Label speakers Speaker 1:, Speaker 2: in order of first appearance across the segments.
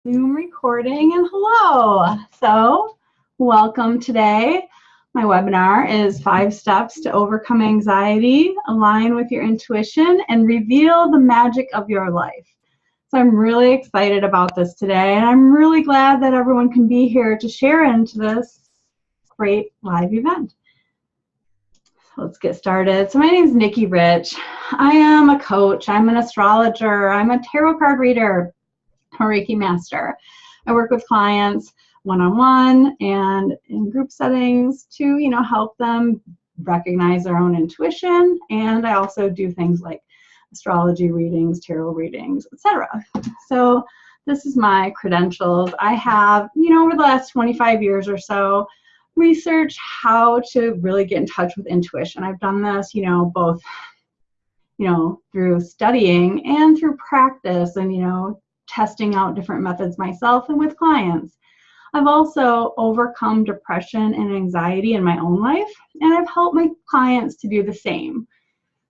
Speaker 1: Zoom recording and hello. Welcome today. My webinar is 5 steps to overcome anxiety, align with your intuition, and reveal the magic of your life. So I'm really excited about this today, and I'm really glad that everyone can be here to share into this great live event. So let's get started. So my name is Nikki Rich. I am a coach, I'm an astrologer, I'm a tarot card reader, a Reiki master. I work with clients one-on-one and in group settings to, help them recognize their own intuition. And I also do things like astrology readings, tarot readings, etc. So this is my credentials. I have, over the last 25 years or so, researched how to really get in touch with intuition. I've done this, both, through studying and through practice and, testing out different methods myself and with clients. I've also overcome depression and anxiety in my own life, and I've helped my clients to do the same.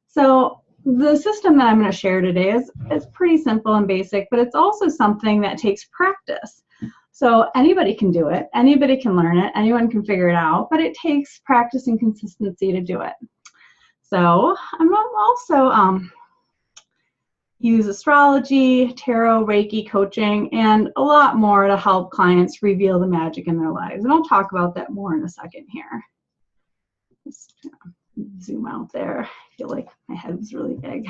Speaker 1: So the system that I'm going to share today is pretty simple and basic, but it's also something that takes practice. So anybody can do it, anybody can learn it, anyone can figure it out, but it takes practice and consistency to do it. So I'm also use astrology, tarot, Reiki, coaching, and a lot more to help clients reveal the magic in their lives. And I'll talk about that more in a second here. Just zoom out there. I feel like my head was really big.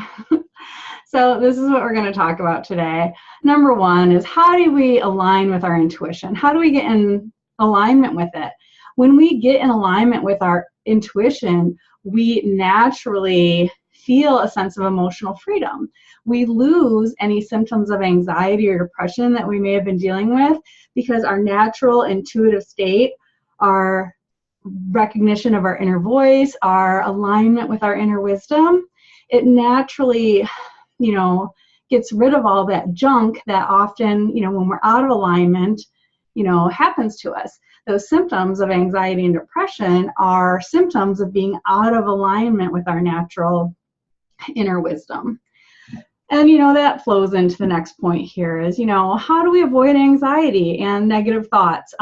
Speaker 1: So this is what we're going to talk about today. Number one is, how do we align with our intuition? How do we get in alignment with it? When we get in alignment with our intuition, we naturally feel a sense of emotional freedom. We lose any symptoms of anxiety or depression that we may have been dealing with, because our natural intuitive state, our recognition of our inner voice, our alignment with our inner wisdom, it naturally, gets rid of all that junk that often, when we're out of alignment, happens to us. Those symptoms of anxiety and depression are symptoms of being out of alignment with our natural inner wisdom. And, that flows into the next point here is, how do we avoid anxiety and negative thoughts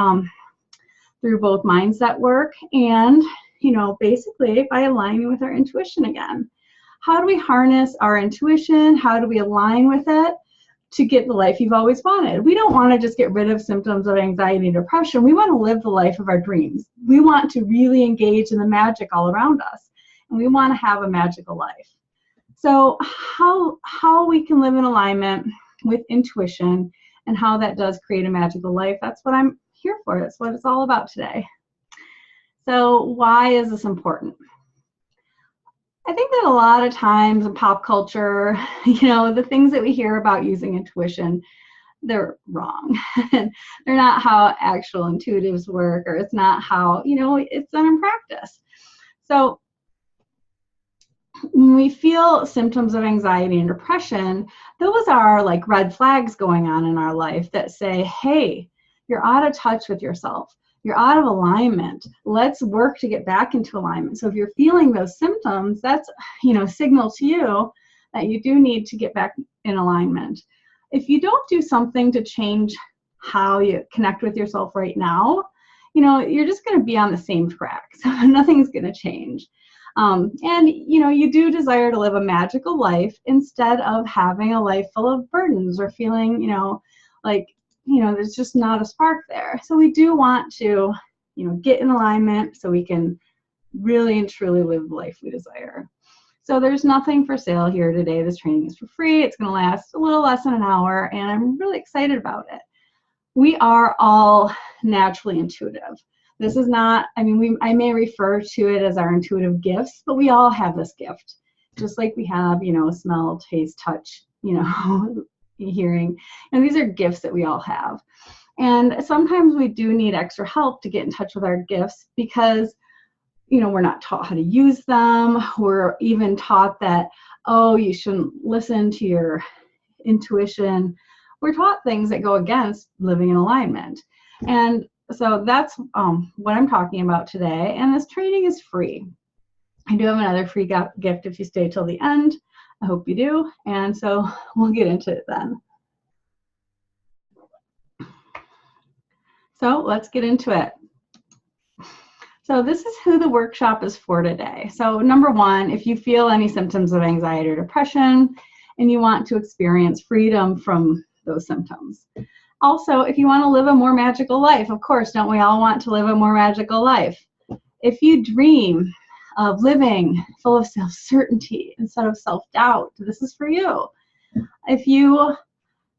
Speaker 1: through both mindset work and, basically by aligning with our intuition again. How do we harness our intuition? How do we align with it to get the life you've always wanted? We don't want to just get rid of symptoms of anxiety and depression. We want to live the life of our dreams. We want to really engage in the magic all around us, and we want to have a magical life. So how we can live in alignment with intuition and how that does create a magical life, that's what I'm here for. That's what it's all about today. So why is this important? I think that a lot of times in pop culture, the things that we hear about using intuition, they're wrong. They're not how actual intuitives work, or it's not how, it's done in practice. So when we feel symptoms of anxiety and depression, those are like red flags going on in our life that say, hey, you're out of touch with yourself. You're out of alignment. Let's work to get back into alignment. So if you're feeling those symptoms, that's, signal to you that you do need to get back in alignment. If you don't do something to change how you connect with yourself right now, you're just going to be on the same track. So nothing's going to change. And, you do desire to live a magical life instead of having a life full of burdens or feeling, there's just not a spark there. So we do want to, get in alignment so we can really and truly live the life we desire. So there's nothing for sale here today. This training is for free. It's going to last a little less than an hour, and I'm really excited about it. We are all naturally intuitive. This is not, I may refer to it as our intuitive gifts, but we all have this gift. Just like we have, smell, taste, touch, hearing. And these are gifts that we all have. And sometimes we do need extra help to get in touch with our gifts because, we're not taught how to use them. We're even taught that, you shouldn't listen to your intuition. We're taught things that go against living in alignment. And so that's what I'm talking about today, and this training is free. I do have another free gift if you stay till the end. I hope you do, and so we'll get into it then. So let's get into it. So this is who the workshop is for today. So number one, if you feel any symptoms of anxiety or depression and you want to experience freedom from those symptoms. Also, if you want to live a more magical life, of course, don't we all want to live a more magical life? If you dream of living full of self-certainty instead of self-doubt, this is for you. If you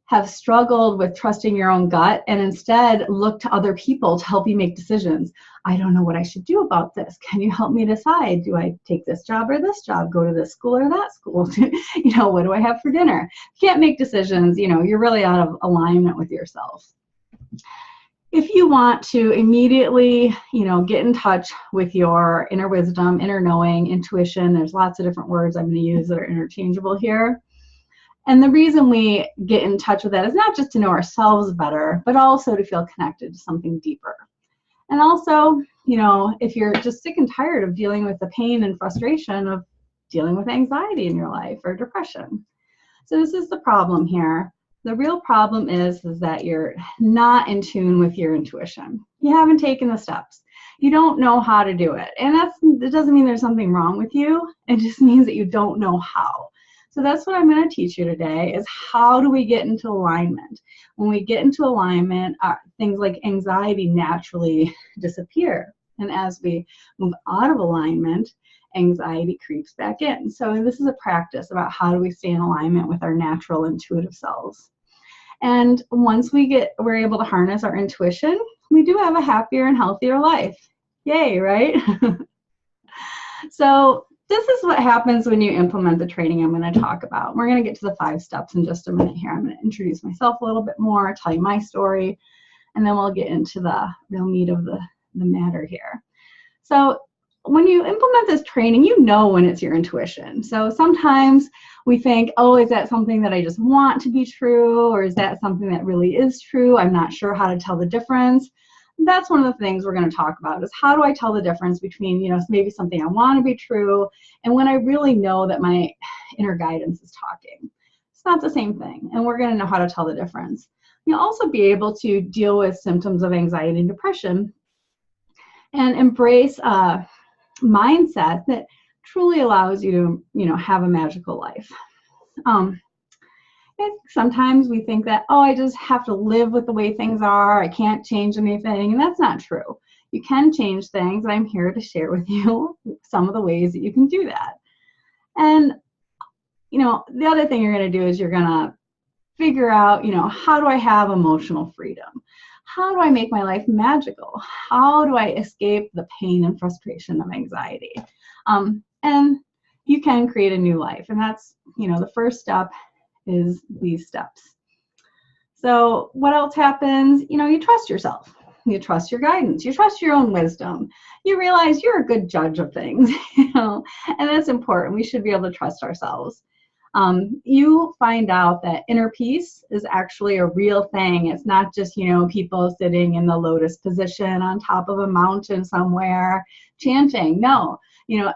Speaker 1: have struggled with trusting your own gut and instead look to other people to help you make decisions. I don't know what I should do about this. Can you help me decide? Do I take this job or this job? Go to this school or that school? What do I have for dinner? You can't make decisions. You're really out of alignment with yourself. If you want to immediately, get in touch with your inner wisdom, inner knowing, intuition, there's lots of different words I'm going to use that are interchangeable here. And the reason we get in touch with that is not just to know ourselves better, but also to feel connected to something deeper. And also, if you're just sick and tired of dealing with the pain and frustration of dealing with anxiety in your life or depression. So this is the problem here. The real problem is that you're not in tune with your intuition. You haven't taken the steps. You don't know how to do it. And it doesn't mean there's something wrong with you. It just means that you don't know how. So that's what I'm going to teach you today is how do we get into alignment? When we get into alignment, things like anxiety naturally disappear. And as we move out of alignment, anxiety creeps back in. So this is a practice about how do we stay in alignment with our natural intuitive selves. And once we're able to harness our intuition, we do have a happier and healthier life. Yay, right? So this is what happens when you implement the training I'm going to talk about. We're going to get to the 5 steps in just a minute here. I'm going to introduce myself a little bit more, tell you my story, and then we'll get into the real meat of the matter here. So when you implement this training, you know when it's your intuition. So sometimes we think, oh, is that something that I just want to be true? Or is that something that really is true? I'm not sure how to tell the difference. That's one of the things we're going to talk about is how do I tell the difference between, maybe something I want to be true and when I really know that my inner guidance is talking. It's not the same thing, and we're going to know how to tell the difference. You'll also be able to deal with symptoms of anxiety and depression and embrace a mindset that truly allows you to, have a magical life. Sometimes we think that, oh, I just have to live with the way things are. I can't change anything. And that's not true. You can change things. I'm here to share with you some of the ways that you can do that. And, the other thing you're going to do is you're going to figure out, how do I have emotional freedom? How do I make my life magical? How do I escape the pain and frustration of anxiety? And you can create a new life. And that's, the first step is these steps. So what else happens? You trust yourself. You trust your guidance. You trust your own wisdom. You realize you're a good judge of things, and that's important. We should be able to trust ourselves. You find out that inner peace is actually a real thing. It's not just, people sitting in the lotus position on top of a mountain somewhere chanting. No,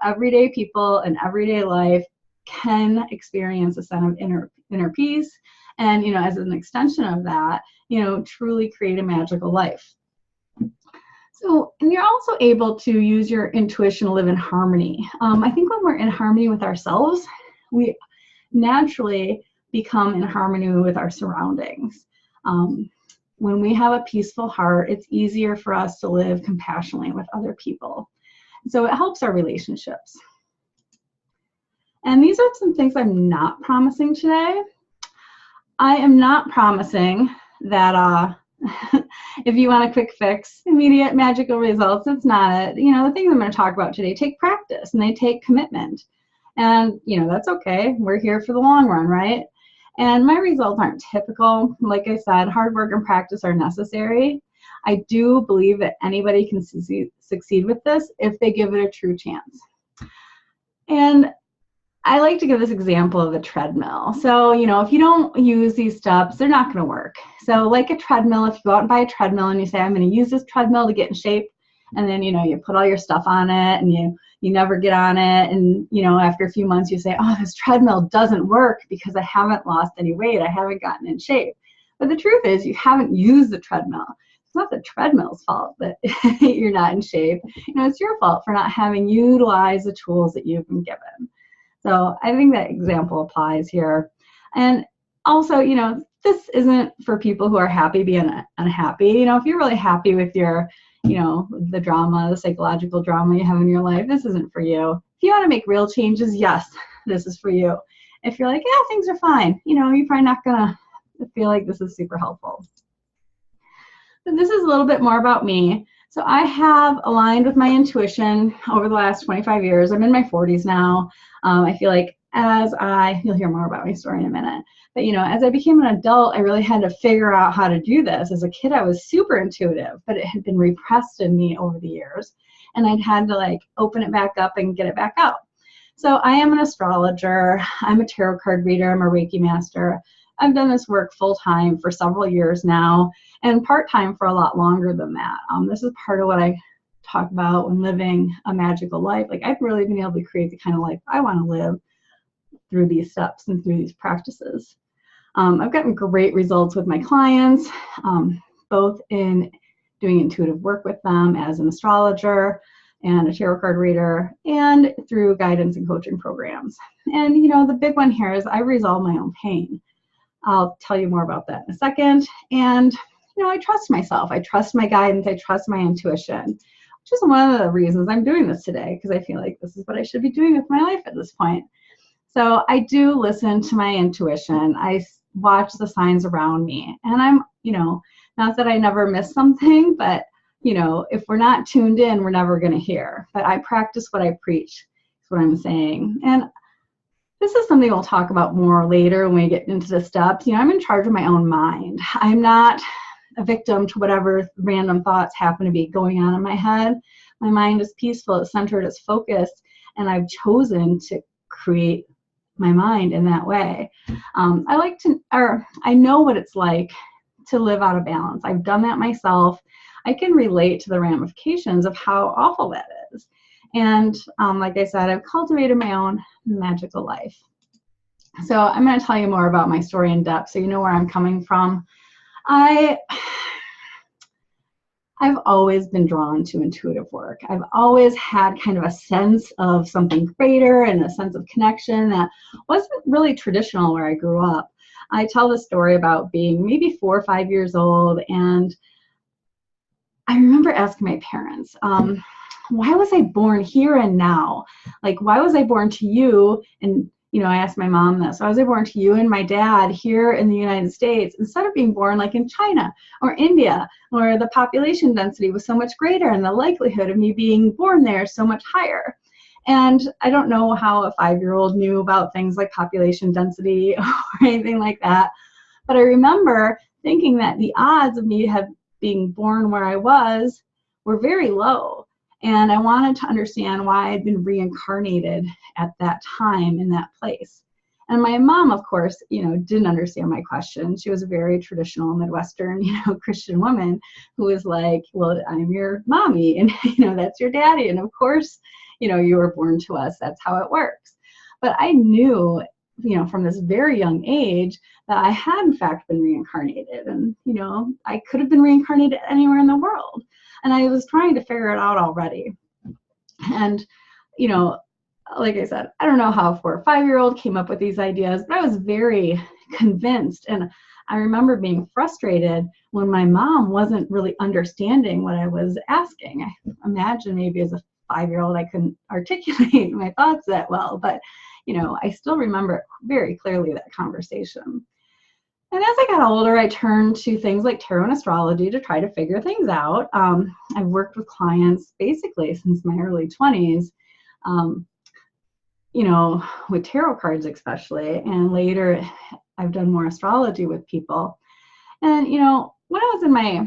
Speaker 1: everyday people in everyday life can experience a sense of inner peace, and as an extension of that, truly create a magical life. So, and you're also able to use your intuition to live in harmony. I think when we're in harmony with ourselves, we naturally become in harmony with our surroundings. When we have a peaceful heart, it's easier for us to live compassionately with other people. So it helps our relationships. And these are some things I'm not promising today. I am not promising that if you want a quick fix, immediate magical results, it's not it. The things I'm going to talk about today take practice and they take commitment. And, that's okay. We're here for the long run, right? And my results aren't typical. Like I said, hard work and practice are necessary. I do believe that anybody can succeed with this if they give it a true chance. And I like to give this example of a treadmill. So, if you don't use these steps, they're not going to work. So like a treadmill, if you go out and buy a treadmill and you say, I'm going to use this treadmill to get in shape, and then, you put all your stuff on it and you never get on it. And, after a few months you say, oh, this treadmill doesn't work because I haven't lost any weight. I haven't gotten in shape. But the truth is you haven't used the treadmill. It's not the treadmill's fault that you're not in shape. It's your fault for not having utilized the tools that you've been given. So I think that example applies here. And also, this isn't for people who are happy being unhappy. If you're really happy with your, the drama, the psychological drama you have in your life, this isn't for you. If you want to make real changes, yes, this is for you. If you're like, yeah, things are fine, you're probably not going to feel like this is super helpful. But this is a little bit more about me. So I have aligned with my intuition over the last 25 years. I'm in my 40s now. I feel like you'll hear more about my story in a minute, but as I became an adult, I really had to figure out how to do this. As a kid, I was super intuitive, but it had been repressed in me over the years, and I'd had to open it back up and get it back out. So I am an astrologer. I'm a tarot card reader. I'm a Reiki master. I've done this work full-time for several years now, and part-time for a lot longer than that. This is part of what I talk about when living a magical life. I've really been able to create the kind of life I want to live through these steps and through these practices. I've gotten great results with my clients, both in doing intuitive work with them as an astrologer and a tarot card reader, and through guidance and coaching programs. And the big one here is I resolve my own pain. I'll tell you more about that in a second. And I trust myself. I trust my guidance. I trust my intuition, which is one of the reasons I'm doing this today, because I feel like this is what I should be doing with my life at this point. So I do listen to my intuition. I watch the signs around me, and I'm, not that I never miss something, but if we're not tuned in, we're never going to hear. But I practice what I preach, is what I'm saying. And this is something we'll talk about more later when we get into the steps. I'm in charge of my own mind. I'm not a victim to whatever random thoughts happen to be going on in my head. My mind is peaceful, it's centered, it's focused, and I've chosen to create my mind in that way. I know what it's like to live out of balance. I've done that myself. I can relate to the ramifications of how awful that is. And like I said, I've cultivated my own magical life. So I'm going to tell you more about my story in depth so you know where I'm coming from. I've always been drawn to intuitive work. I've always had kind of a sense of something greater and a sense of connection that wasn't really traditional where I grew up. I tell the story about being maybe 4 or 5 years old, and I remember asking my parents, why was I born here and now? Why was I born to you? And, I asked my mom this. Why was I born to you and my dad here in the United States instead of being born in China or India, where the population density was so much greater and the likelihood of me being born there is so much higher? And I don't know how a 5-year-old knew about things like population density or anything like that. But I remember thinking that the odds of me being born where I was were very low. And I wanted to understand why I'd been reincarnated at that time in that place. And my mom, of course, didn't understand my question. She was a very traditional Midwestern, Christian woman who was like, well, I'm your mommy, and, that's your daddy. And of course, you were born to us. That's how it works. But I knew, from this very young age that I had in fact been reincarnated. And, I could have been reincarnated anywhere in the world. And I was trying to figure it out already. And, like I said, I don't know how a 4 or 5-year-old came up with these ideas, but I was very convinced. And I remember being frustrated when my mom wasn't really understanding what I was asking. I imagine maybe as a 5-year-old, I couldn't articulate my thoughts that well, but, I still remember it very clearly, that conversation. And as I got older, I turned to things like tarot and astrology to try to figure things out. I've worked with clients basically since my early 20s, with tarot cards especially, and later I've done more astrology with people. And, when I was in my,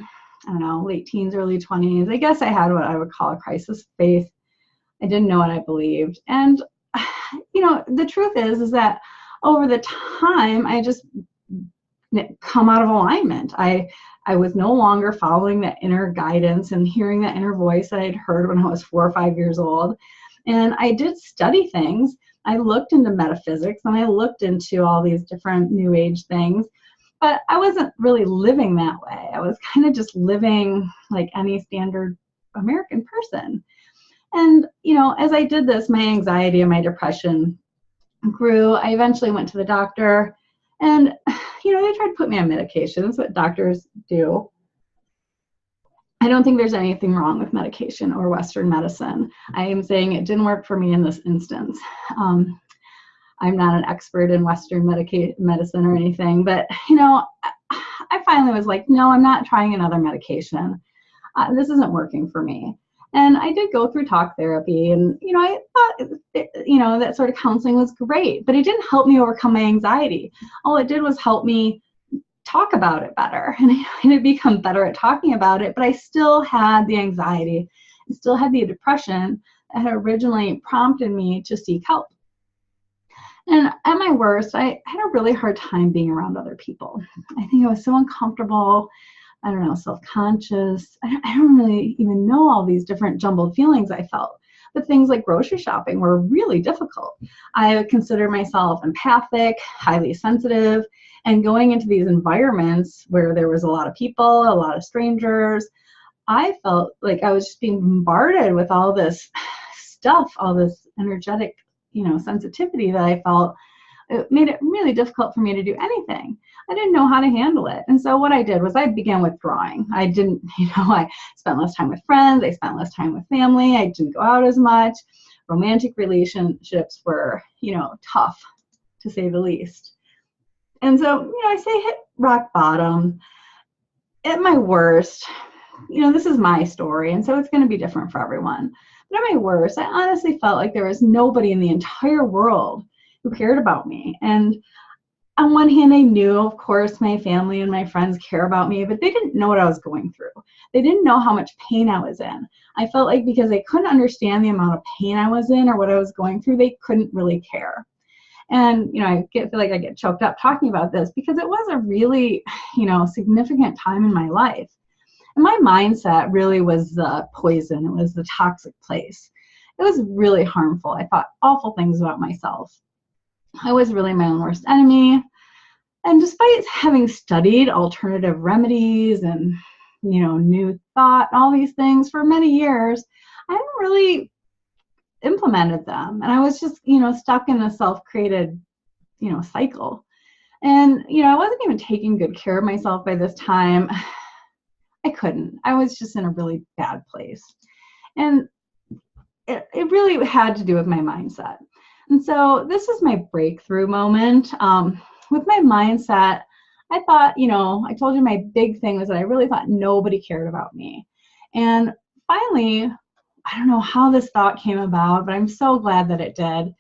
Speaker 1: late teens, early 20s, I guess I had what I would call a crisis of faith. I didn't know what I believed. And, the truth is that over the time, I just come out of alignment. I was no longer following that inner guidance and hearing that inner voice that I'd heard when I was 4 or 5 years old. And I did study things. I looked into metaphysics and I looked into all these different new age things. But I wasn't really living that way. I was kind of just living like any standard American person. And, as I did this, my anxiety and my depression grew. I eventually went to the doctor, and, they tried to put me on medications, what doctors do. I don't think there's anything wrong with medication or Western medicine. I am saying it didn't work for me in this instance. I'm not an expert in Western medicine or anything, but, I finally was like, no, I'm not trying another medication. This isn't working for me. And I did go through talk therapy, and, I thought, that sort of counseling was great, but it didn't help me overcome my anxiety. All it did was help me talk about it better, and I had become better at talking about it, but I still had the anxiety. I still had the depression that had originally prompted me to seek help. And at my worst, I had a really hard time being around other people. I think I was so uncomfortable, I don't know, self-conscious. I don't really even know all these different jumbled feelings I felt. But things like grocery shopping were really difficult. I would consider myself empathic, highly sensitive, and going into these environments where there was a lot of people, a lot of strangers, I felt like I was just being bombarded with all this stuff, all this energetic, sensitivity that I felt. It made it really difficult for me to do anything. I didn't know how to handle it. And so what I did was I began withdrawing. I didn't, I spent less time with friends. I spent less time with family. I didn't go out as much. Romantic relationships were, tough, to say the least. And so, I say hit rock bottom. At my worst, this is my story, and so it's going to be different for everyone. But at my worst, I honestly felt like there was nobody in the entire world who cared about me. And on one hand, I knew, of course, my family and my friends care about me, but they didn't know what I was going through. They didn't know how much pain I was in. I felt like because they couldn't understand the amount of pain I was in or what I was going through, they couldn't really care. And, I feel like I get choked up talking about this because it was a really, significant time in my life. And my mindset really was the poison. It was the toxic place. It was really harmful. I thought awful things about myself. I was really my own worst enemy. And despite having studied alternative remedies and, new thought, all these things for many years, I hadn't really implemented them. And I was just, stuck in a self-created, cycle. And, I wasn't even taking good care of myself by this time. I couldn't. I was just in a really bad place. And it really had to do with my mindset. And so this is my breakthrough moment. With my mindset, I thought, I told you my big thing was that I really thought nobody cared about me. And finally, I don't know how this thought came about, but I'm so glad that it did.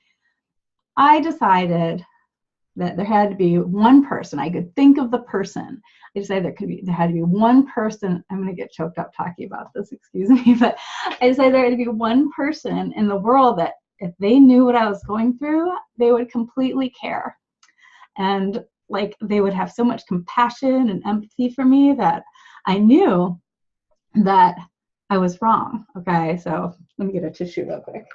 Speaker 1: I decided that there had to be one person. I could think of the person. I decided there had to be one person. I'm going to get choked up talking about this, excuse me, but I decided there had to be one person in the world that if they knew what I was going through, they would completely care. And they would have so much compassion and empathy for me that I knew that I was wrong. Okay, so let me get a tissue real quick.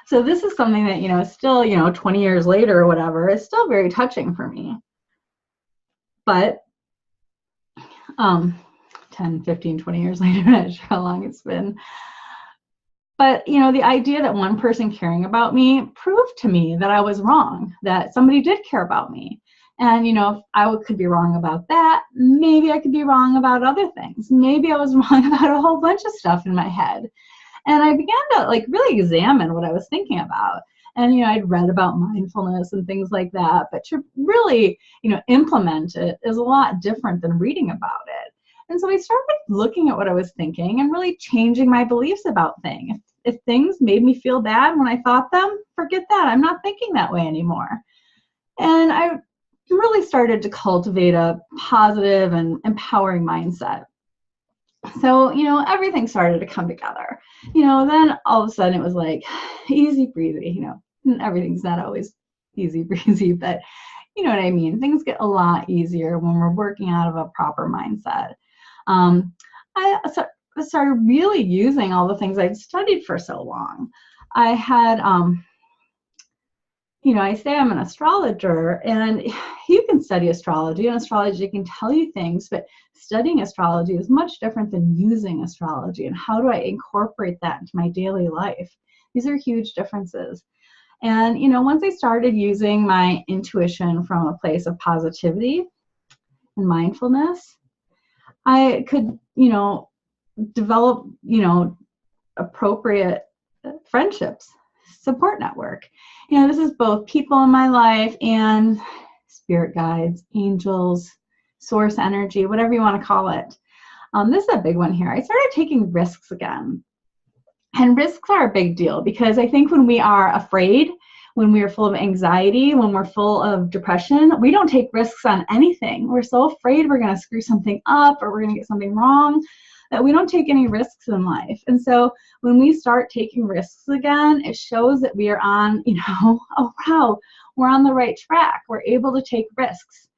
Speaker 1: So this is something that, still, 20 years later or whatever, is still very touching for me. But 10, 15, 20 years later, I'm not sure how long it's been. But, the idea that one person caring about me proved to me that I was wrong, that somebody did care about me. And, if I could be wrong about that, maybe I could be wrong about other things. Maybe I was wrong about a whole bunch of stuff in my head. And I began to really examine what I was thinking about. And, I'd read about mindfulness and things like that, but to really, implement it is a lot different than reading about it. And so I started looking at what I was thinking and really changing my beliefs about things. If things made me feel bad when I thought them, forget that. I'm not thinking that way anymore. And I really started to cultivate a positive and empowering mindset. So, everything started to come together. Then all of a sudden it was like easy breezy, everything's not always easy breezy, but you know what I mean? Things get a lot easier when we're working out of a proper mindset. I started really using all the things I'd studied for so long. I had, I say I'm an astrologer, and you can study astrology, and astrology can tell you things, but studying astrology is much different than using astrology. And how do I incorporate that into my daily life? These are huge differences. And, once I started using my intuition from a place of positivity and mindfulness, I could, develop, appropriate friendships, support network. This is both people in my life and spirit guides, angels, source energy, whatever you want to call it. This is a big one here. I started taking risks again. And risks are a big deal because I think when we are afraid, when we are full of anxiety, when we're full of depression, we don't take risks on anything. We're so afraid we're going to screw something up or we're going to get something wrong that we don't take any risks in life. And so when we start taking risks again, it shows that we are on, oh wow, we're on the right track. We're able to take risks.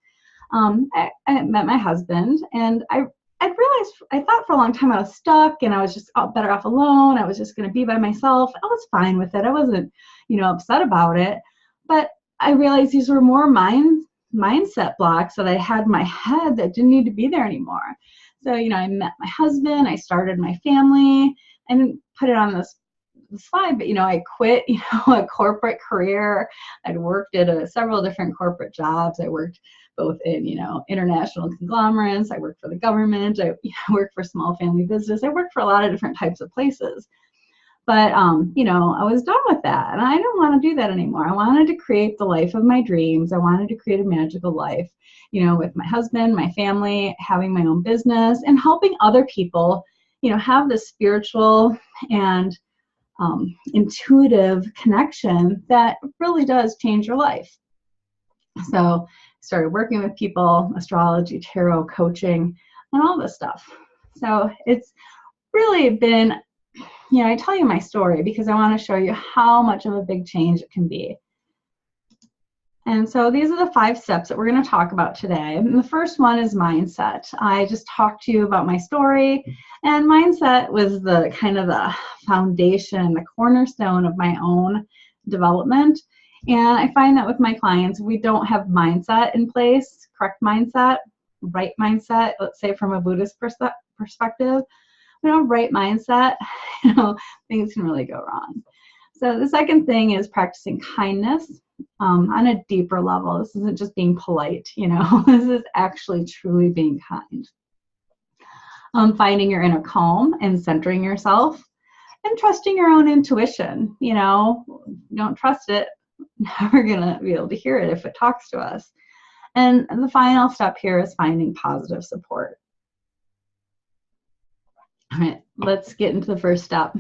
Speaker 1: I met my husband, and I realized, I thought for a long time I was stuck and I was just better off alone. I was just going to be by myself. I was fine with it. I wasn't, upset about it. But I realized these were more mindset blocks that I had in my head that didn't need to be there anymore. So, I met my husband, I started my family. I didn't put it on this slide, but, I quit, a corporate career. I'd worked at several different corporate jobs. I worked both in, international conglomerates. I worked for the government. I worked for small family business. I worked for a lot of different types of places. But, I was done with that. And I didn't want to do that anymore. I wanted to create the life of my dreams. I wanted to create a magical life, with my husband, my family, having my own business, and helping other people, have this spiritual and intuitive connection that really does change your life. So started working with people, astrology, tarot, coaching, and all this stuff. So it's really been, I tell you my story because I want to show you how much of a big change it can be. And so these are the 5 steps that we're going to talk about today. And the first one is mindset. I just talked to you about my story, and mindset was the kind of the foundation, the cornerstone of my own development. And I find that with my clients, we don't have mindset in place, correct mindset, right mindset, let's say from a Buddhist perspective. We don't have right mindset, things can really go wrong. So the second thing is practicing kindness on a deeper level. This isn't just being polite, this is actually truly being kind. Finding your inner calm and centering yourself and trusting your own intuition. Don't trust it, never gonna be able to hear it if it talks to us. And the final step here is finding positive support. All right, let's get into the first step.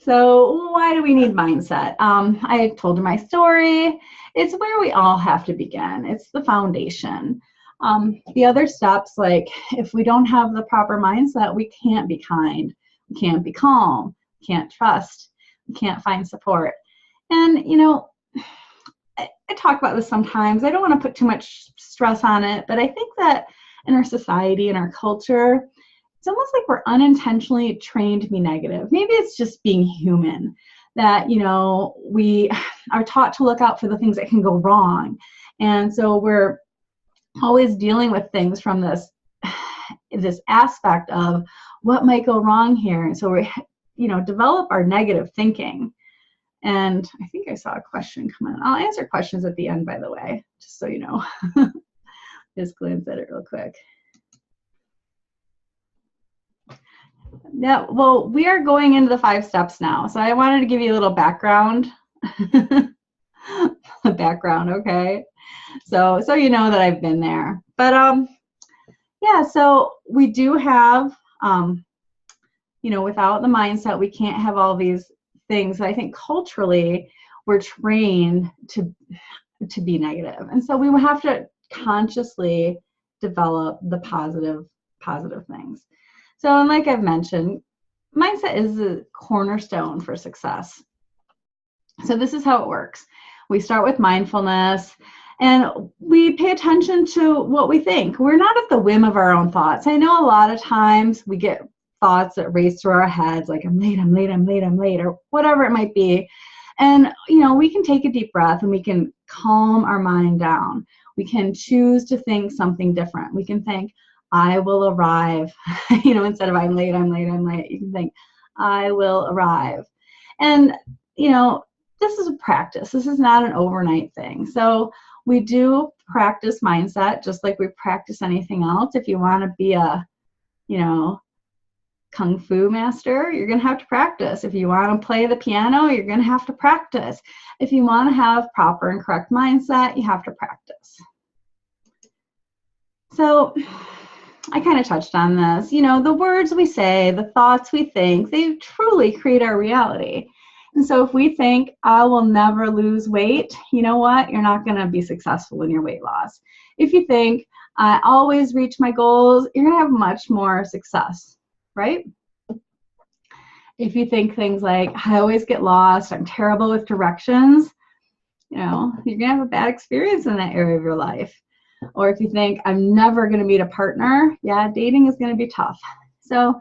Speaker 1: So why do we need mindset? I told you my story. It's where we all have to begin. It's the foundation. The other steps, like if we don't have the proper mindset, we can't be kind, we can't be calm, we can't trust, we can't find support. And, I talk about this sometimes. I don't want to put too much stress on it, but I think that in our society, in our culture, it's almost like we're unintentionally trained to be negative. Maybe it's just being human, that, we are taught to look out for the things that can go wrong. And so we're always dealing with things from this aspect of what might go wrong here. And so we, develop our negative thinking. And I think I saw a question come in. I'll answer questions at the end, by the way, just so you know. Just glance at it real quick. Yeah, well, we are going into the 5 steps now. So I wanted to give you a little background. Background, okay? So you know that I've been there. But yeah, so we do have, without the mindset, we can't have all these things. I think culturally, we're trained to be negative. And so we will have to consciously develop the positive things. So, and like I've mentioned, mindset is the cornerstone for success. So this is how it works. We start with mindfulness, and we pay attention to what we think. We're not at the whim of our own thoughts. I know a lot of times we get thoughts that race through our heads, like I'm late, or whatever it might be. And, you know, we can take a deep breath and we can calm our mind down. We can choose to think something different. We can think, I will arrive, you know, instead of I'm late, I'm late, I'm late. You can think, I will arrive. And, you know, this is a practice. This is not an overnight thing. So we do practice mindset just like we practice anything else. If you want to be a, you know, Kung Fu master, you're going to have to practice. If you want to play the piano, you're going to have to practice. If you want to have proper and correct mindset, you have to practice. So I kind of touched on this. You know, the words we say, the thoughts we think, they truly create our reality. And so if we think, I will never lose weight, you know what? You're not going to be successful in your weight loss. If you think, I always reach my goals, you're going to have much more success, right? If you think things like, I always get lost, I'm terrible with directions, you know, you're going to have a bad experience in that area of your life. Or if you think, I'm never going to meet a partner, yeah, dating is going to be tough. So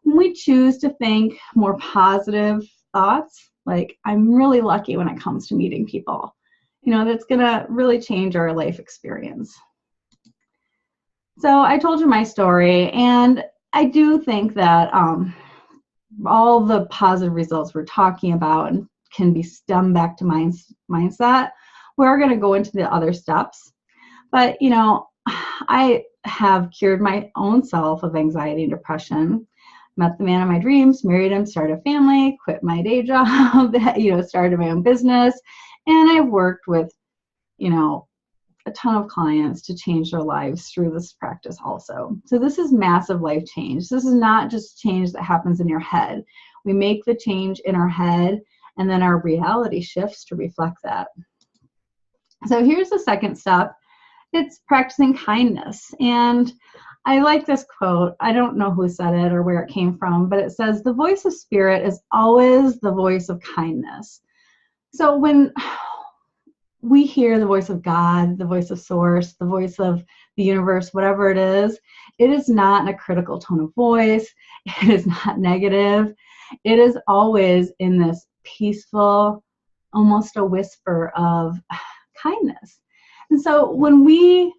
Speaker 1: when we choose to think more positive thoughts, like I'm really lucky when it comes to meeting people, you know, that's going to really change our life experience. So I told you my story, and I do think that all the positive results we're talking about can be stemmed back to mindset. We're going to go into the other steps. But, you know, I have cured my own self of anxiety and depression, met the man of my dreams, married him, started a family, quit my day job, you know, started my own business. And I've worked with, you know, a ton of clients to change their lives through this practice also. So this is massive life change. This is not just change that happens in your head. We make the change in our head, and then our reality shifts to reflect that. So here's the second step. It's practicing kindness. And I like this quote. I don't know who said it or where it came from, but it says, the voice of spirit is always the voice of kindness. So when we hear the voice of God, the voice of source, the voice of the universe, whatever it is not in a critical tone of voice. It is not negative. It is always in this peaceful, almost a whisper of kindness. And so when we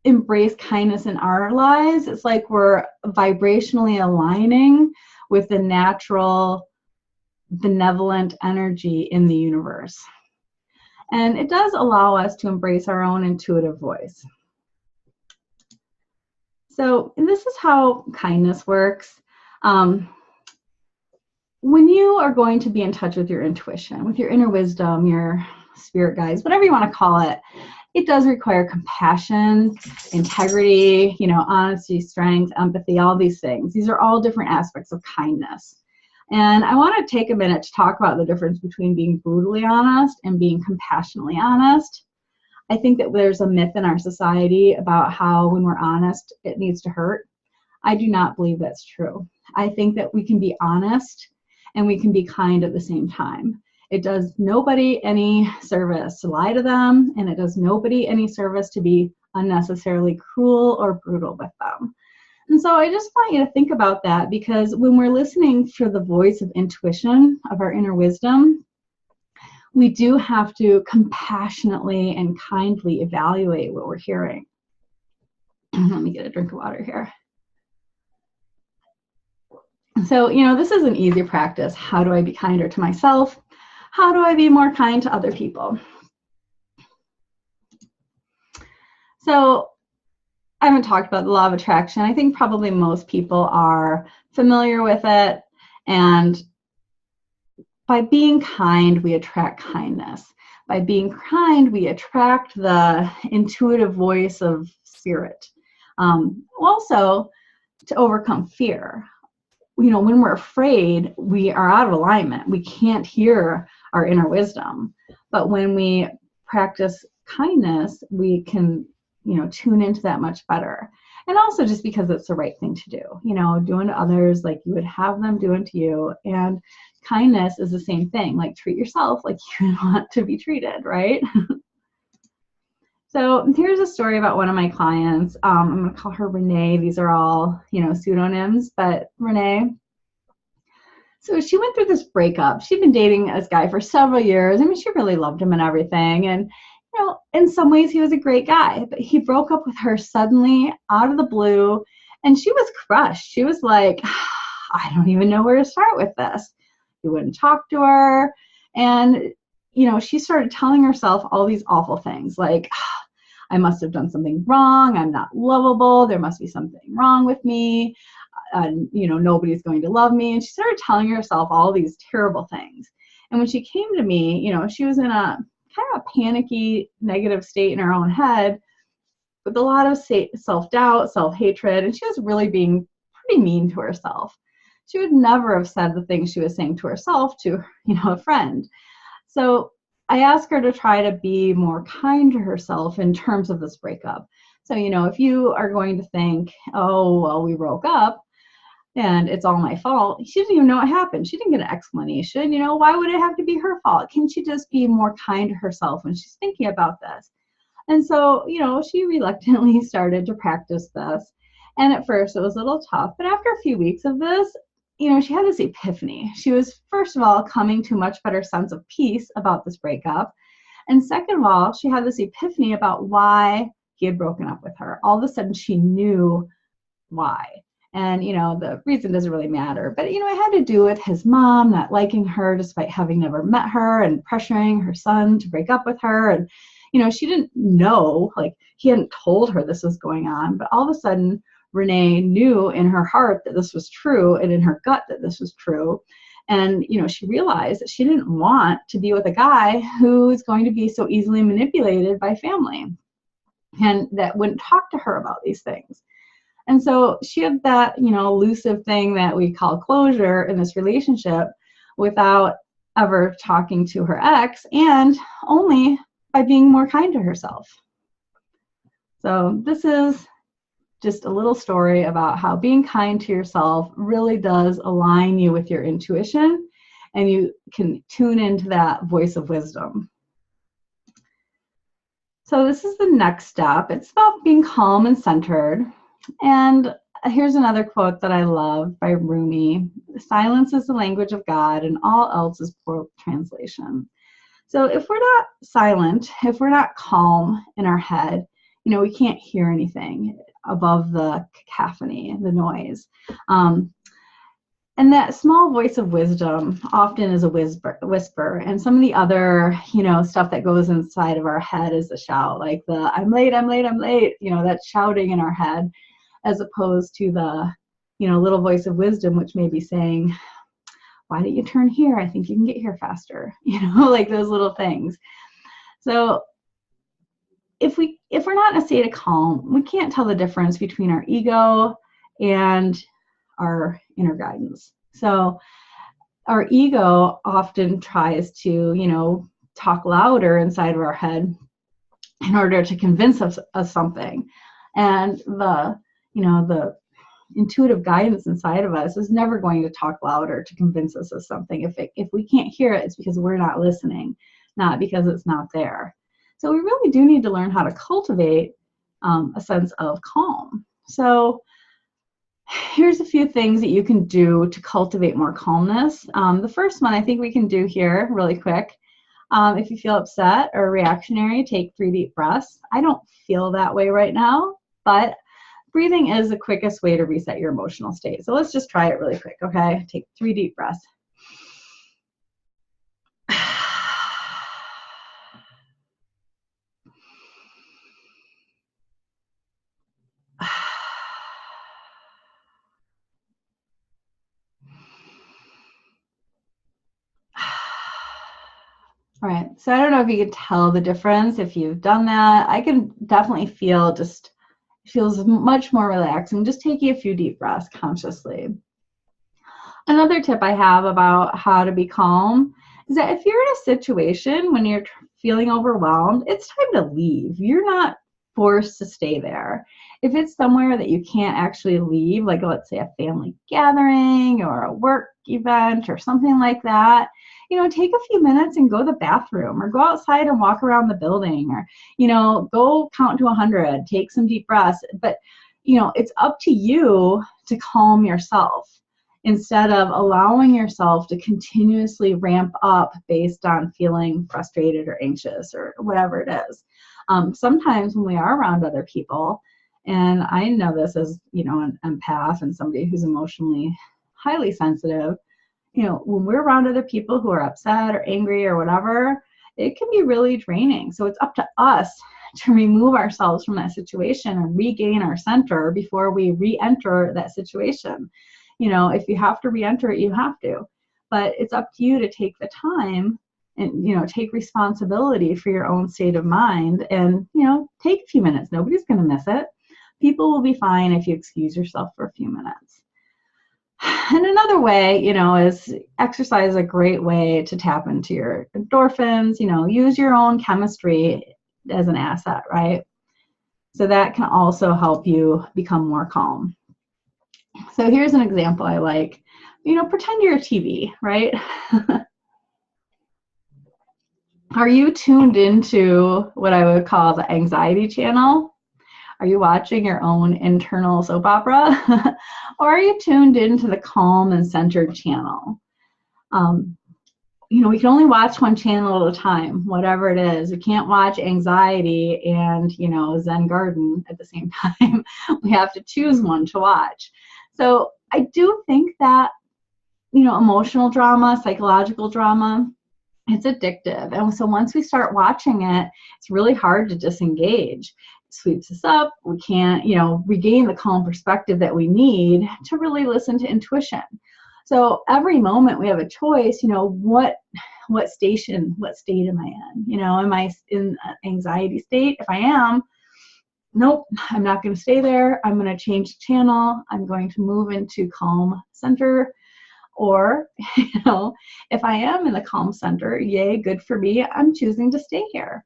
Speaker 1: embrace kindness in our lives, it's like we're vibrationally aligning with the natural, benevolent energy in the universe. And it does allow us to embrace our own intuitive voice. So this is how kindness works. When you are going to be in touch with your intuition, with your inner wisdom, your spirit guides, whatever you want to call it, it does require compassion, integrity, you know, honesty, strength, empathy, all these things. These are all different aspects of kindness. And I want to take a minute to talk about the difference between being brutally honest and being compassionately honest. I think that there's a myth in our society about how when we're honest, it needs to hurt. I do not believe that's true. I think that we can be honest and we can be kind at the same time. It does nobody any service to lie to them, and it does nobody any service to be unnecessarily cruel or brutal with them. And so I just want you to think about that, because when we're listening for the voice of intuition, of our inner wisdom, we do have to compassionately and kindly evaluate what we're hearing. Let me get a drink of water here. So, you know, this is an easy practice. How do I be kinder to myself? How do I be more kind to other people? So I haven't talked about the law of attraction. I think probably most people are familiar with it. And by being kind, we attract kindness. By being kind, we attract the intuitive voice of spirit. Also, to overcome fear. You know, when we're afraid, we are out of alignment. We can't hear our inner wisdom. But when we practice kindness, we can, you know, tune into that much better. And also just because it's the right thing to do, you know, doing to others like you would have them doing to you. And kindness is the same thing, like treat yourself like you want to be treated, right? So here's a story about one of my clients. I'm going to call her Renee. These are all, you know, pseudonyms, but Renee. So she went through this breakup. She'd been dating this guy for several years. I mean, she really loved him and everything. And, you know, in some ways he was a great guy, but he broke up with her suddenly out of the blue. And she was crushed. She was like, I don't even know where to start with this. He wouldn't talk to her. And, you know, she started telling herself all these awful things like, I must have done something wrong. I'm not lovable. There must be something wrong with me. You know, nobody's going to love me. And she started telling herself all these terrible things. And when she came to me, you know, she was in a kind of a panicky, negative state in her own head with a lot of self-doubt, self-hatred, and she was really being pretty mean to herself. She would never have said the things she was saying to herself to, you know, a friend. So I asked her to try to be more kind to herself in terms of this breakup. So, you know, if you are going to think, oh, well, we broke up and it's all my fault, she didn't even know what happened. She didn't get an explanation. You know, why would it have to be her fault? Can she just be more kind to herself when she's thinking about this? And so, you know, she reluctantly started to practice this. And at first it was a little tough, but after a few weeks of this, you know, she had this epiphany. She was, first of all, coming to a much better sense of peace about this breakup. And second of all, she had this epiphany about why he had broken up with her. All of a sudden, she knew why. And, you know, the reason doesn't really matter. But, you know, it had to do with his mom not liking her despite having never met her and pressuring her son to break up with her. And, you know, she didn't know, like, he hadn't told her this was going on. But all of a sudden, Renee knew in her heart that this was true and in her gut that this was true. And, you know, she realized that she didn't want to be with a guy who is going to be so easily manipulated by family and that wouldn't talk to her about these things. And so she had that, you know, elusive thing that we call closure in this relationship without ever talking to her ex and only by being more kind to herself. So this is just a little story about how being kind to yourself really does align you with your intuition and you can tune into that voice of wisdom. So this is the next step. It's about being calm and centered. And here's another quote that I love by Rumi. Silence is the language of God and all else is poor translation. So if we're not silent, if we're not calm in our head, you know, we can't hear anything above the cacophony, the noise. And that small voice of wisdom often is a whisper. And some of the other, you know, stuff that goes inside of our head is a shout, like the I'm late, I'm late, I'm late, you know, that's shouting in our head, as opposed to the, you know, little voice of wisdom, which may be saying, why don't you turn here? I think you can get here faster, you know, like those little things. So if we're not in a state of calm, we can't tell the difference between our ego and our inner guidance. So our ego often tries to, you know, talk louder inside of our head in order to convince us of something. And the, you know, the intuitive guidance inside of us is never going to talk louder to convince us of something. If we can't hear it, it's because we're not listening, not because it's not there. So we really do need to learn how to cultivate a sense of calm. So here's a few things that you can do to cultivate more calmness. The first one I think we can do here really quick. If you feel upset or reactionary, take 3 deep breaths. I don't feel that way right now, but breathing is the quickest way to reset your emotional state. So let's just try it really quick, okay? Take 3 deep breaths. All right, so I don't know if you could tell the difference if you've done that. I can definitely feel just, it feels much more relaxing, just taking a few deep breaths consciously. Another tip I have about how to be calm is that if you're in a situation when you're feeling overwhelmed, it's time to leave. You're not forced to stay there. If it's somewhere that you can't actually leave, like let's say a family gathering or a work event or something like that, you know, take a few minutes and go to the bathroom or go outside and walk around the building or, you know, go count to 100, take some deep breaths. But, you know, it's up to you to calm yourself. instead of allowing yourself to continuously ramp up based on feeling frustrated or anxious or whatever it is. Sometimes when we are around other people, and I know this as, an empath and somebody who's emotionally highly sensitive, when we're around other people who are upset or angry or whatever, it can be really draining. So it's up to us to remove ourselves from that situation and regain our center before we re-enter that situation. If you have to re-enter it, you have to. But it's up to you to take the time and, take responsibility for your own state of mind and, take a few minutes. Nobody's going to miss it. People will be fine if you excuse yourself for a few minutes. And another way, is exercise is a great way to tap into your endorphins, use your own chemistry as an asset, right? So that can also help you become more calm. So here's an example I like. Pretend you're a TV, right? Are you tuned into what I would call the anxiety channel? Are you watching your own internal soap opera? Or are you tuned into the calm and centered channel? We can only watch one channel at a time, whatever it is. We can't watch anxiety and, Zen garden at the same time. We have to choose one to watch. So I do think that, emotional drama, psychological drama, it's addictive. And so once we start watching it, it's really hard to disengage. It sweeps us up. We can't, regain the calm perspective that we need to really listen to intuition. So every moment we have a choice, what state am I in? Am I in an anxiety state? If I am, nope, I'm not going to stay there. I'm going to change the channel. I'm going to move into calm center. Or, if I am in the calm center, yay, good for me. I'm choosing to stay here.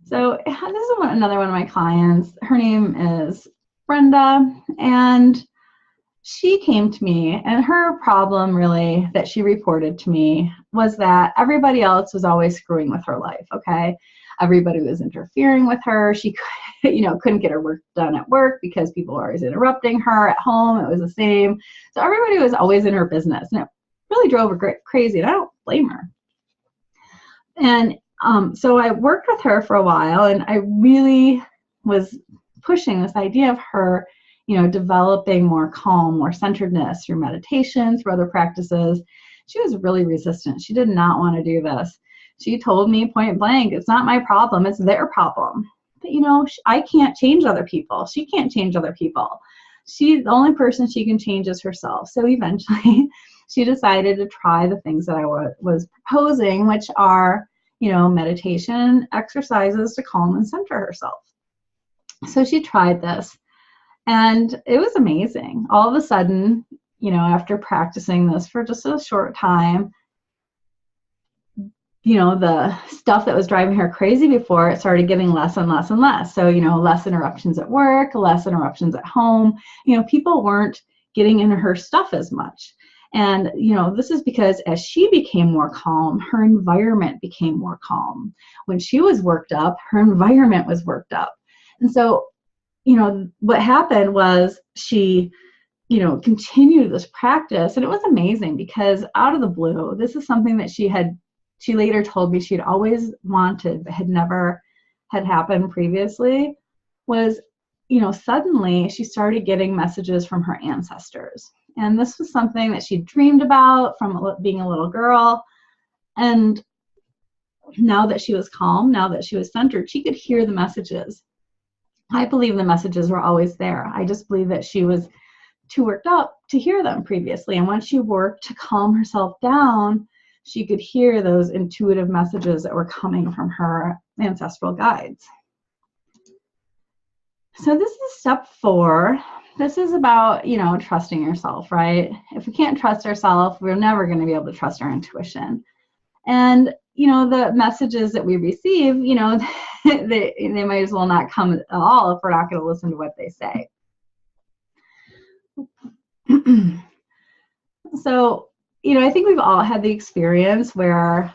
Speaker 1: So this is another one of my clients. Her name is Brenda, and she came to me, and her problem really that she reported to me was that everybody else was always screwing with her life, okay? Everybody was interfering with her. She couldn't get her work done at work because people were always interrupting her. At home, it was the same. So everybody was always in her business, and it really drove her crazy, and I don't blame her. And so I worked with her for a while, and I really was pushing this idea of her, developing more calm, more centeredness through meditation, through other practices. She was really resistant. She did not want to do this. She told me point blank, it's not my problem, it's their problem. But, I can't change other people. She can't change other people. The only person she can change is herself. So eventually she decided to try the things that I was proposing, which are, meditation, exercises to calm and center herself. So she tried this, and it was amazing. All of a sudden, after practicing this for just a short time, the stuff that was driving her crazy before, it started getting less and less and less. So, less interruptions at work, less interruptions at home. People weren't getting into her stuff as much. And, this is because as she became more calm, her environment became more calm. When she was worked up, her environment was worked up. And so, what happened was she, continued this practice, and it was amazing because out of the blue, this is something that she later told me she'd always wanted but had never had happened previously, was, suddenly she started getting messages from her ancestors. And this was something that she dreamed about from being a little girl. And now that she was calm, now that she was centered, she could hear the messages. I believe the messages were always there. I just believe that she was too worked up to hear them previously. And once she worked to calm herself down, she could hear those intuitive messages that were coming from her ancestral guides. So this is step 4. This is about, trusting yourself, right? If we can't trust ourselves, we're never going to be able to trust our intuition. And, the messages that we receive, they might as well not come at all if we're not going to listen to what they say. So, I think we've all had the experience where,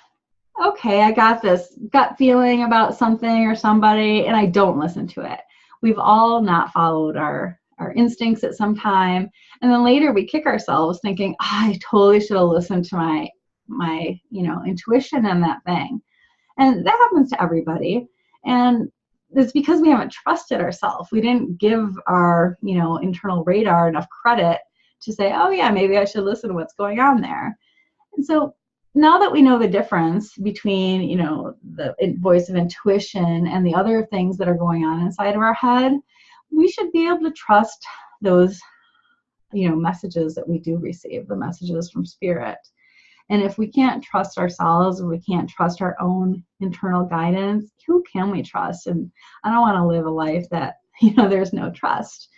Speaker 1: okay, I got this gut feeling about something or somebody, and I don't listen to it. We've all not followed our our instincts at some time, and then later we kick ourselves thinking, oh, I totally should have listened to my intuition and that thing. And that happens to everybody. And it's because we haven't trusted ourselves. We didn't give our, internal radar enough credit to say, oh yeah, maybe I should listen to what's going on there. And so now that we know the difference between, the voice of intuition and the other things that are going on inside of our head, we should be able to trust those, messages that we do receive, the messages from spirit. And if we can't trust ourselves, or we can't trust our own internal guidance, who can we trust? And I don't want to live a life that, there's no trust.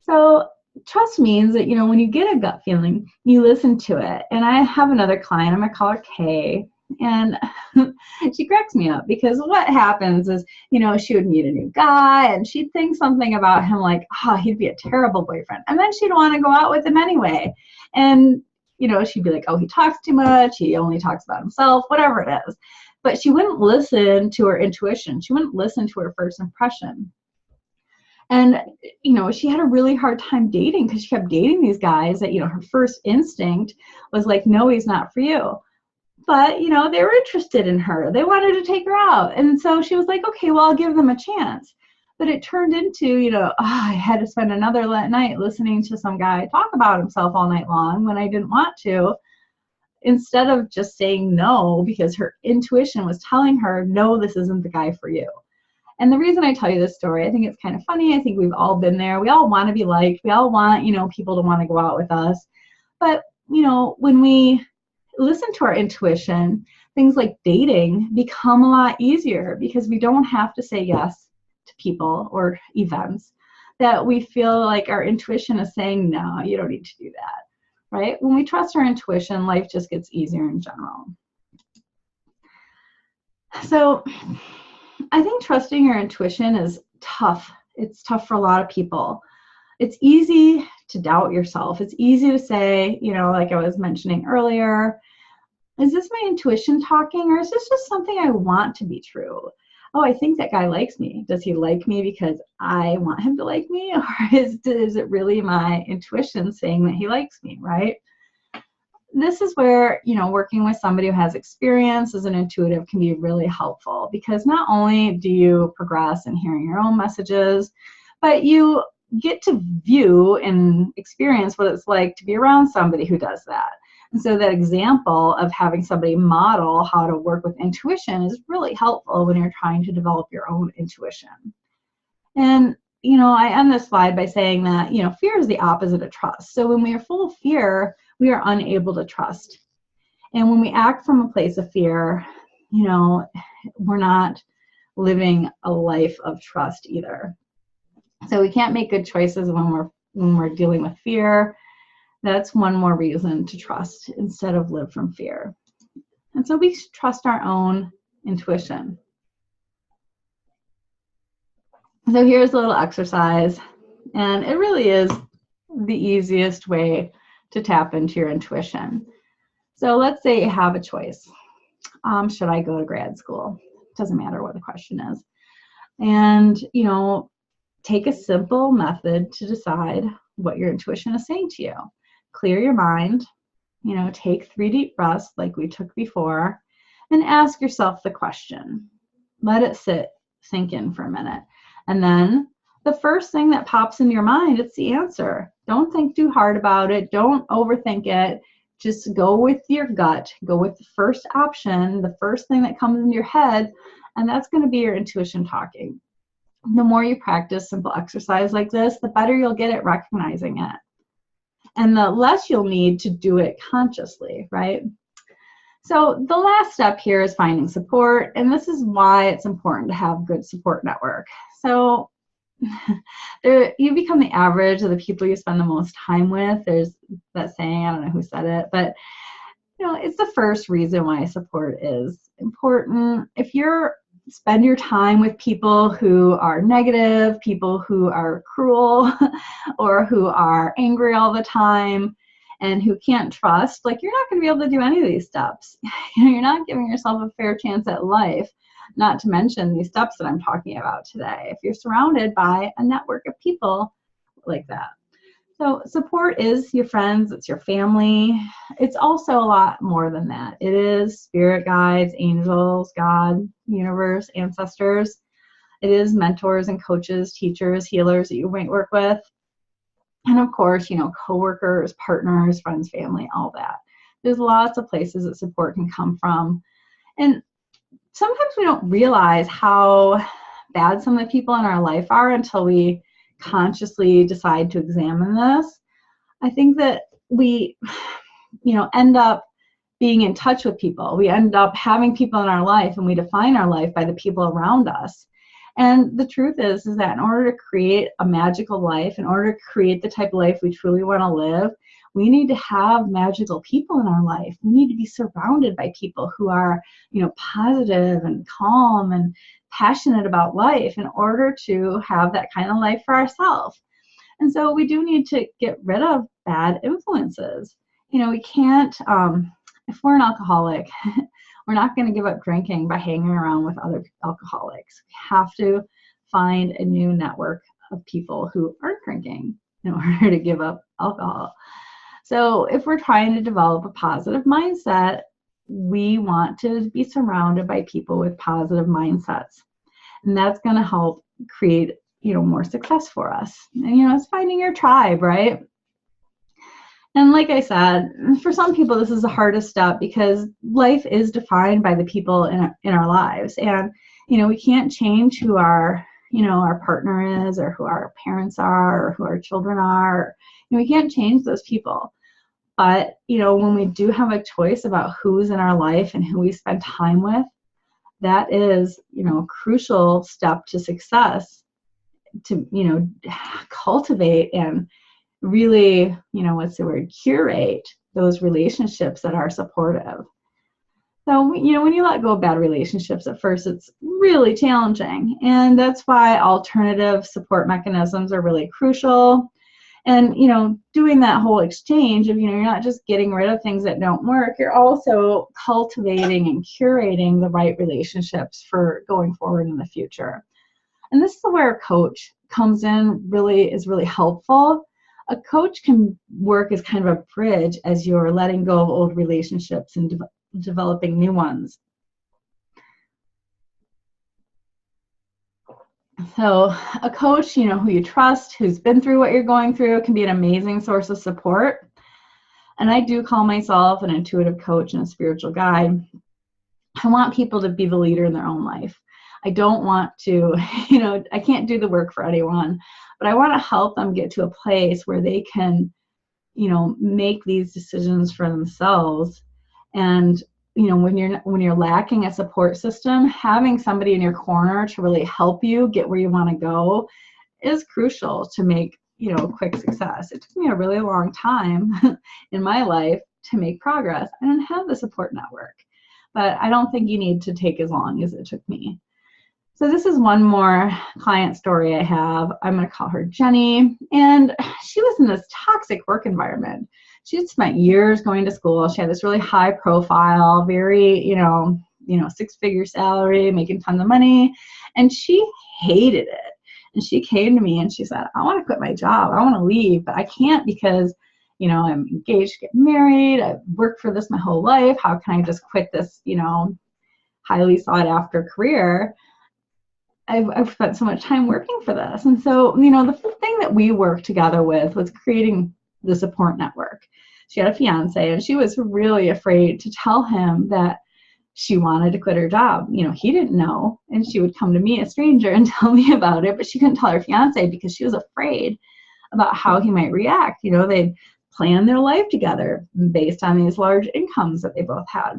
Speaker 1: So trust means that, when you get a gut feeling, you listen to it. And I have another client, I'm going to call her Kay, and she cracks me up because what happens is, she would meet a new guy and she'd think something about him like, oh, he'd be a terrible boyfriend. And then she'd want to go out with him anyway. And she'd be like, oh, he talks too much. He only talks about himself, whatever it is. But she wouldn't listen to her intuition. She wouldn't listen to her first impression. And, she had a really hard time dating because she kept dating these guys that, her first instinct was like, no, he's not for you. But, they were interested in her. They wanted to take her out. And so she was like, okay, well, I'll give them a chance. But it turned into, I had to spend another night listening to some guy talk about himself all night long when I didn't want to, instead of just saying no because her intuition was telling her, no, this isn't the guy for you. And the reason I tell you this story, I think it's kind of funny. I think we've all been there. We all want to be liked. We all want, people to want to go out with us. But, when we listen to our intuition, things like dating become a lot easier because we don't have to say yes to people or events that we feel like our intuition is saying, no, you don't need to do that, right? When we trust our intuition, life just gets easier in general. So I think trusting your intuition is tough. It's tough for a lot of people. It's easy to doubt yourself. It's easy to say, like I was mentioning earlier, is this my intuition talking, or is this just something I want to be true? Oh, I think that guy likes me. Does he like me because I want him to like me? Or is it really my intuition saying that he likes me, right? This is where, working with somebody who has experience as an intuitive can be really helpful, because not only do you progress in hearing your own messages, but you get to view and experience what it's like to be around somebody who does that. And so that example of having somebody model how to work with intuition is really helpful when you're trying to develop your own intuition. And, I end this slide by saying that, fear is the opposite of trust. So when we are full of fear, we are unable to trust. And when we act from a place of fear, we're not living a life of trust either. So we can't make good choices when we're dealing with fear. That's one more reason to trust instead of live from fear. And so we trust our own intuition. So here's a little exercise, and it really is the easiest way to tap into your intuition. So let's say you have a choice. Should I go to grad school? Doesn't matter what the question is. And, take a simple method to decide what your intuition is saying to you. Clear your mind, take 3 deep breaths like we took before, and ask yourself the question. Let it sink in for a minute. And then the first thing that pops into your mind, it's the answer. Don't think too hard about it. Don't overthink it. Just go with your gut. Go with the first option, the first thing that comes into your head, and that's going to be your intuition talking. The more you practice simple exercise like this, the better you'll get at recognizing it. And the less you'll need to do it consciously, right? So the last step here is finding support, and this is why it's important to have a good support network. So you become the average of the people you spend the most time with. There's that saying, I don't know who said it, but it's the first reason why support is important. If you spend your time with people who are negative, people who are cruel, or who are angry all the time, and who can't trust, you're not going to be able to do any of these steps. You're not giving yourself a fair chance at life, not to mention these steps that I'm talking about today. If you're surrounded by a network of people like that. So support is your friends, it's your family. It's also a lot more than that. It is spirit guides, angels, God, universe, ancestors. It is mentors and coaches, teachers, healers that you might work with. And of course, coworkers, partners, friends, family, all that. There's lots of places that support can come from. And sometimes we don't realize how bad some of the people in our life are until we consciously decide to examine this. I think that we, end up being in touch with people. We end up having people in our life, and we define our life by the people around us. And the truth is that in order to create a magical life, in order to create the type of life we truly want to live, we need to have magical people in our life. We need to be surrounded by people who are, positive and calm and passionate about life in order to have that kind of life for ourselves. And so we do need to get rid of bad influences. We can't, if we're an alcoholic, we're not going to give up drinking by hanging around with other alcoholics. We have to find a new network of people who aren't drinking in order to give up alcohol. So if we're trying to develop a positive mindset, we want to be surrounded by people with positive mindsets. And that's going to help create, more success for us. And, it's finding your tribe, right? And like I said, for some people, this is the hardest step because life is defined by the people in our lives. And, we can't change who our partner is, or who our parents are, or who our children are. We can't change those people. But, when we do have a choice about who's in our life and who we spend time with, that is, a crucial step to success, to, cultivate and really, curate those relationships that are supportive. So, when you let go of bad relationships at first, it's really challenging. And that's why alternative support mechanisms are really crucial. And, doing that whole exchange of, you're not just getting rid of things that don't work, you're also cultivating and curating the right relationships for going forward in the future. And this is where a coach comes in, is really helpful. A coach can work as kind of a bridge as you're letting go of old relationships and developing new ones. So a coach, who you trust, who's been through what you're going through, can be an amazing source of support. And I do call myself an intuitive coach and a spiritual guide. I want people to be the leader in their own life. I don't want to, I can't do the work for anyone, but I want to help them get to a place where they can, make these decisions for themselves. And when you're lacking a support system, having somebody in your corner to really help you get where you want to go is crucial to make, quick success. It took me a really long time in my life to make progress. I didn't have the support network, but I don't think you need to take as long as it took me. So this is one more client story I have. I'm going to call her Jenny. And she was in this toxic work environment. She had spent years going to school. She had this really high profile, very, 6-figure salary, making tons of money. And she hated it. And she came to me and she said, I want to quit my job. I want to leave, but I can't because, I'm engaged to get married. I've worked for this my whole life. How can I just quit this, highly sought after career? I've spent so much time working for this. And so, the thing that we worked together with was creating the support network. She had a fiance and she was really afraid to tell him that she wanted to quit her job. He didn't know. And she would come to me, a stranger, and tell me about it, but she couldn't tell her fiance because she was afraid about how he might react. They'd plan their life together based on these large incomes that they both had.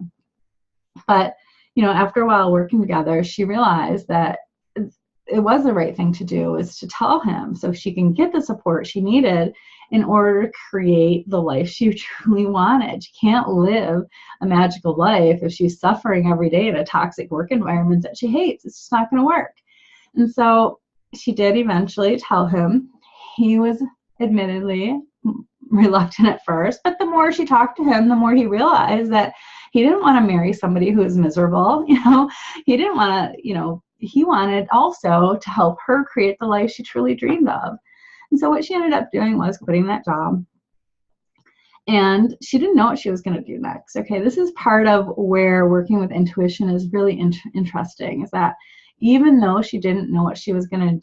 Speaker 1: But, after a while working together, she realized that it was the right thing to do, is to tell him so she can get the support she needed in order to create the life she truly wanted. She can't live a magical life if she's suffering every day in a toxic work environment that she hates. It's just not going to work. And so she did eventually tell him. He was admittedly reluctant at first, but the more she talked to him, the more he realized that he didn't want to marry somebody who was miserable. He didn't want to, he wanted also to help her create the life she truly dreamed of. And so what she ended up doing was quitting that job. And she didn't know what she was going to do next. Okay, this is part of where working with intuition is really interesting, is that even though she didn't know what she was going to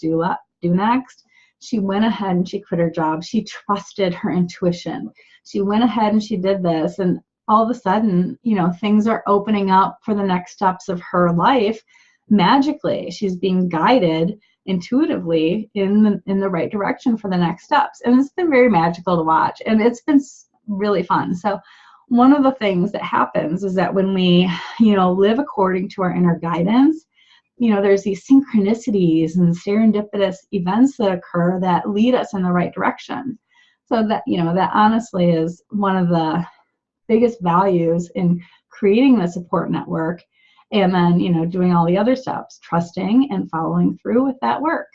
Speaker 1: do next, she went ahead and she quit her job. She trusted her intuition. She went ahead and she did this, and all of a sudden, you know, things are opening up for the next steps of her life magically. She's being guided intuitively in the right direction for the next steps. And it's been very magical to watch, and it's been really fun. So one of the things that happens is that when we, you know, live according to our inner guidance, you know, there's these synchronicities and serendipitous events that occur that lead us in the right direction. So that, you know, that honestly is one of the biggest values in creating the support network, and then, you know, doing all the other steps, trusting and following through with that work.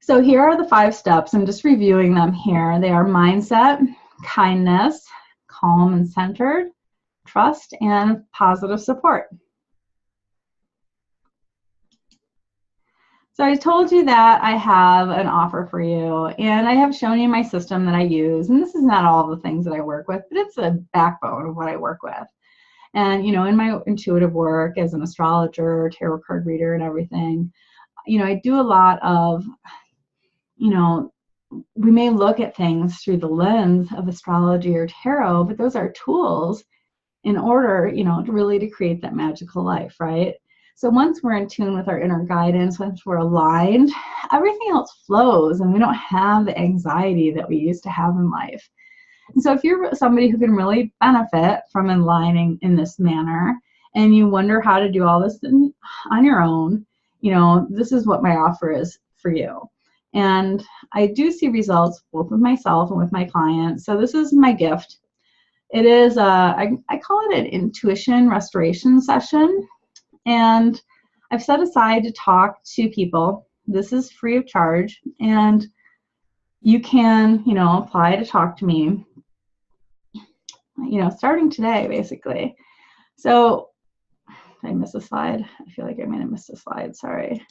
Speaker 1: So here are the 5 steps. I'm just reviewing them here. They are mindset, kindness, calm and centered, trust, and positive support. So I told you that I have an offer for you, and I have shown you my system that I use. And this is not all the things that I work with, but it's a backbone of what I work with. And, you know, in my intuitive work as an astrologer, tarot card reader, and everything, you know, I do a lot of, you know, we may look at things through the lens of astrology or tarot, but those are tools in order, you know, to create that magical life, right? So once we're in tune with our inner guidance, once we're aligned, everything else flows, and we don't have the anxiety that we used to have in life. And so if you're somebody who can really benefit from aligning in this manner, and you wonder how to do all this on your own, you know, this is what my offer is for you. And I do see results both with myself and with my clients. So this is my gift. It is, I call it an intuition restoration session. And I've set aside to talk to people. This is free of charge. And you can, you know, apply to talk to me, you know, starting today, basically. So, did I miss a slide? I feel like I might have missed a slide. Sorry.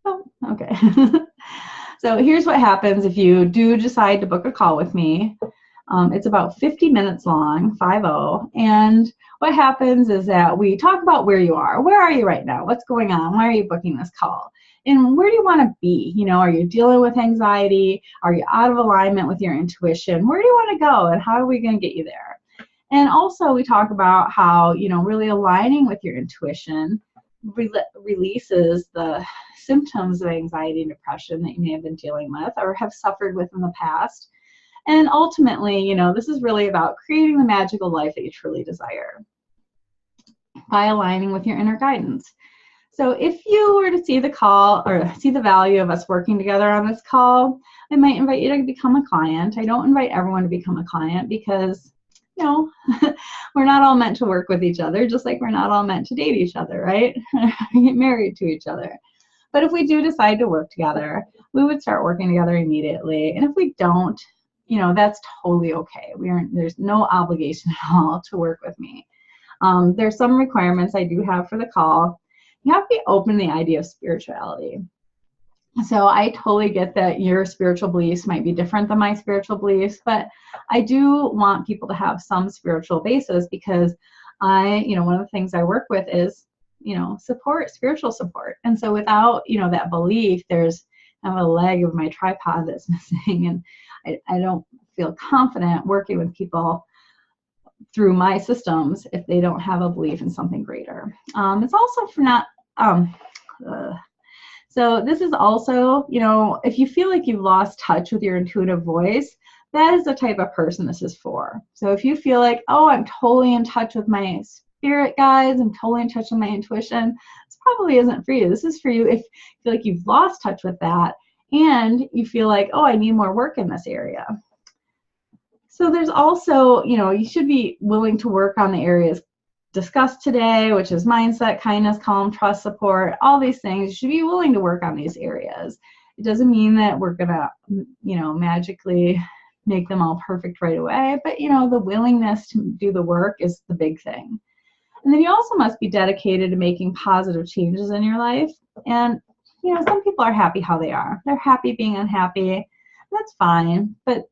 Speaker 1: Oh, okay. So here's what happens if you do decide to book a call with me. It's about 50 minutes long, 50. And what happens is that we talk about where you are. Where are you right now? What's going on? Why are you booking this call? And where do you want to be? You know, are you dealing with anxiety? Are you out of alignment with your intuition? Where do you want to go? And how are we going to get you there? And also we talk about how, you know, really aligning with your intuition releases the symptoms of anxiety and depression that you may have been dealing with or have suffered with in the past. And ultimately, you know, this is really about creating the magical life that you truly desire by aligning with your inner guidance. So if you were to see the call or see the value of us working together on this call, I might invite you to become a client. I don't invite everyone to become a client because, you know, we're not all meant to work with each other, just like we're not all meant to date each other, right? Get married to each other. But if we do decide to work together, we would start working together immediately. And if we don't, you know, that's totally okay. There's no obligation at all to work with me. There's some requirements I do have for the call. You have to be open to the idea of spirituality. So I totally get that your spiritual beliefs might be different than my spiritual beliefs, but I do want people to have some spiritual basis because you know, one of the things I work with is, you know, spiritual support. And so without, you know, that belief, there's kind of a leg of my tripod that's missing, and I don't feel confident working with people through my systems if they don't have a belief in something greater. It's also for not, so this is also, you know, if you feel like you've lost touch with your intuitive voice, that is the type of person this is for. So if you feel like, oh, I'm totally in touch with my spirit guides, I'm totally in touch with my intuition, this probably isn't for you. This is for you if you feel like you've lost touch with that and you feel like, oh, I need more work in this area. So there's also, you know, you should be willing to work on the areas discussed today, which is mindset, kindness, calm, trust, support, all these things. You should be willing to work on these areas. It doesn't mean that we're gonna, you know, magically make them all perfect right away, but, you know, the willingness to do the work is the big thing. And then you also must be dedicated to making positive changes in your life. And you know, some people are happy how they are. They're happy being unhappy. That's fine. But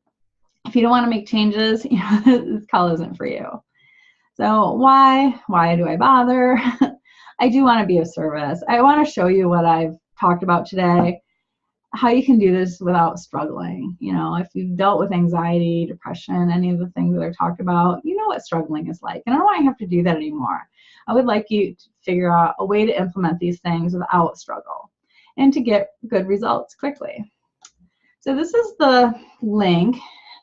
Speaker 1: if you don't want to make changes, you know, this call isn't for you. So why do I bother? I do want to be of service. I want to show you what I've talked about today, how you can do this without struggling. You know, if you've dealt with anxiety, depression, any of the things that I talked about, you know what struggling is like. And I don't want you to have to do that anymore. I would like you to figure out a way to implement these things without struggle and to get good results quickly. So this is the link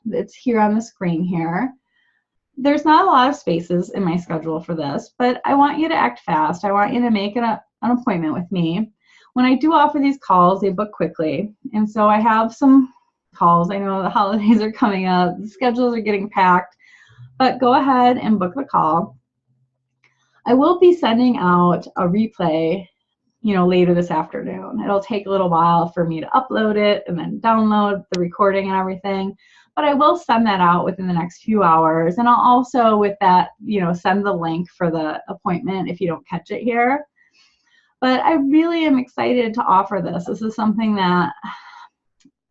Speaker 1: that's here on the screen here. There's not a lot of spaces in my schedule for this, but I want you to act fast. I want you to make an appointment with me. When I do offer these calls, they book quickly. And so I have some calls. I know the holidays are coming up. The schedules are getting packed. But go ahead and book the call. I will be sending out a replay, you know, later this afternoon. It'll take a little while for me to upload it and then download the recording and everything. But I will send that out within the next few hours. And I'll also, with that, you know, send the link for the appointment if you don't catch it here. But I really am excited to offer this. This is something that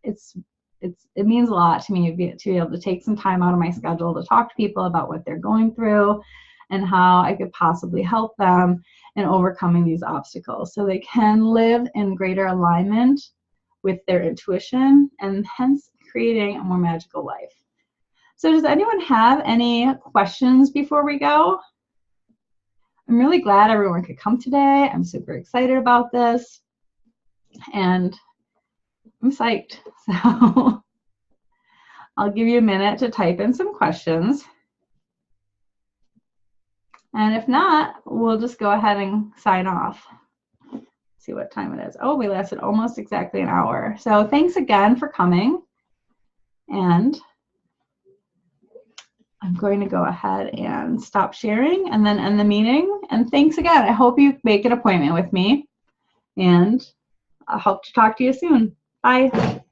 Speaker 1: it means a lot to me to be able to take some time out of my schedule to talk to people about what they're going through and how I could possibly help them in overcoming these obstacles so they can live in greater alignment with their intuition and hence creating a more magical life. So does anyone have any questions before we go? I'm really glad everyone could come today. I'm super excited about this and I'm psyched. So I'll give you a minute to type in some questions. And if not, we'll just go ahead and sign off. See what time it is. Oh, we lasted almost exactly an hour. So thanks again for coming. And I'm going to go ahead and stop sharing and then end the meeting. And thanks again. I hope you make an appointment with me. And I hope to talk to you soon. Bye.